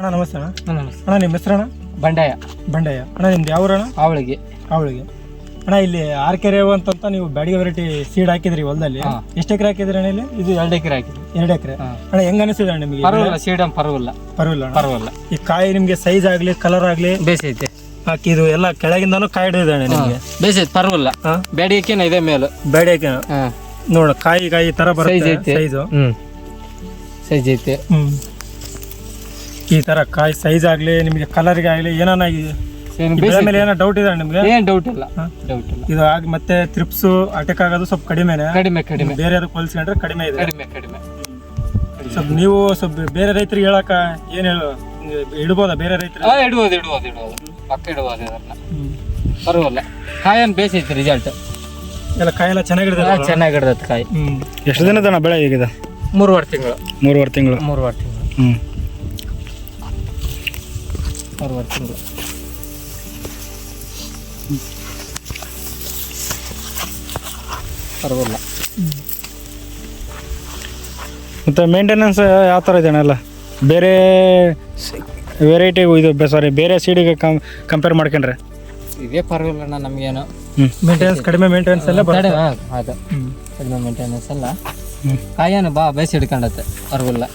ಅಣ್ಣ ನಮಸ್ತೆ ಅಣ್ಣ. ನಮಸ್ತೆ ಅಣ್ಣ ನಿಮ್ಮ ಹೆಸರಣ್ಣ? ಬಂಡಾಯ ಬಂಡಯ್ಯ. ಅಣ್ಣ ನಿಮ್ದು ಯಾವ ಊರಣ್ಣ? ಅವಳಿಗೆ ಅಣ್ಣ ಇಲ್ಲಿ ಆರ್ಕೆರೆ ಅಂತ ನೀವು ಬ್ಯಾಡಿಗೆ ವೆರೈಟಿ ಸೀಡ್ ಹಾಕಿದ್ರಿ ಹೊಲದಲ್ಲಿ. ಎಷ್ಟು ಎಕರೆ ಹಾಕಿದ್ರಿ ಅಣ್ಣ ಇಲ್ಲಿ? ಇದು 2 ಎಕರೆ ಹಾಕಿದ್ವಿ. 2 ಎಕರೆ. ಅಣ್ಣ ಹೆಂಗ ಅನಿಸಿದೆ ಅಣ್ಣ ನಿಮಗೆ? ಪರವಾಗಿಲ್ಲ, ಸೀಡಮ್ ಪರವಾಗಿಲ್ಲ. ಪರವಾಗಿಲ್ಲ. ಈ ಕಾಯಿ ನಿಮ್ಗೆ ಸೈಜ್ ಆಗ್ಲಿ ಕಲರ್ ಆಗ್ಲಿ ಬೇಸೈತೆ. ಇದು ಎಲ್ಲ ಕೆಳಗಿಂದಾನು ಕಾಯಿ ಹಿಡಿದಿದೆ ಅಣ್ಣ ನಿಮ್ಗೆ. ಬೇಸೈತೆ ಪರವಾಗಿಲ್ಲ. ಬ್ಯಾಡಿಗೆನ ಇದೆ ಮೇಲು ಬ್ಯಾಡಿಗೆ ನೋಡ ಕಾಯಿ ತರ ಬರುತ್ತೆ ಸೈಜ್. ಸೈಜ್ ಐತೆ. ಈ ತರ ಕಾಯಿ ಸೈಜ್ ಆಗ್ಲಿ ನಿಮ್ಗೆ ಕಲರ್ಗೆ ಆಗ್ಲಿ ಏನಾನ ಮೇಲೆ ಏನೋ ಡೌಟ್ ಇದೆ ನಿಮ್ಗೆ? ಏನ್ ಡೌಟ್ ಇಲ್ಲ. ಇದು ಆಗಿ ಮತ್ತೆ ತ್ರಿಪ್ಸು ಅಟ್ಯಾಕ್ ಆಗೋದು ಸ್ವಲ್ಪ ಕಡಿಮೆನೆ. ಕಡಿಮೆ ಬೇರೆ ಅದಕ್ಕೆ ಹೋಲಿಸ್ಕೊಂಡ್ರೆ ಕಡಿಮೆ ಇದೆ. ಕಡಿಮೆ. ಸ್ವಲ್ಪ ನೀವು ಸ್ವಲ್ಪ ಬೇರೆ ರೈತರಿಗೆ ಹೇಳಕ ಏನ್ ಇಡ್ಬೋದಾ? ಬೇರೆ ರೈತರು ಇಡ್ಬೋದು ಪಕ್ಕ ಇಡ್ಬೋದು ಇದನ್ನ. ಪರವಾಗಿಲ್ಲ. ಕಾಯನ್ ಬೇಸೈತೆ. ರಿಸಲ್ಟ್ ಎಲ್ಲ ಕಾಯಿ ಎಲ್ಲ ಚೆನ್ನಾಗಿರ್ತದೆ ಕಾಯಿ. ಎಷ್ಟು ದಿನದ ಬೆಳೆ ಹೇಗಿದೆ? 3.5 ತಿಂಗಳು. 3.5 ತಿಂಗಳು. 3.5 ತಿಂಗಳು. 3.5 ತಿಂಗಳು. ಪರವಾಗಿಲ್ಲ. ಮತ್ತು ಮೇಂಟೆನೆನ್ಸ್ ಯಾವ ಥರ ಇದೆ ಅಣ್ಣ? ಬೇರೆ ವೆರೈಟಿಗೂ ಇದು ಬೇರೆ ಸೀಡಿಗೆ ಕಂಪೇರ್ ಮಾಡ್ಕೊಂಡ್ರೆ ಇದೇ ಪರವಾಗಿಲ್ಲ ನಮಗೇನು. ಮೇಂಟೆನೆನ್ಸ್ ಕಡಿಮೆ ಮೇಂಟೆನೆನ್ಸ್ ಎಲ್ಲ ಅದು ಕಡಿಮೆ ಮೇಂಟೆನೆನ್ಸ್ ಎಲ್ಲ. ಕಾಯೇನು ಬೇಸಿ ಹಿಡ್ಕೊಂಡತ್ತೆ. ಪರವಾಗಿಲ್ಲ.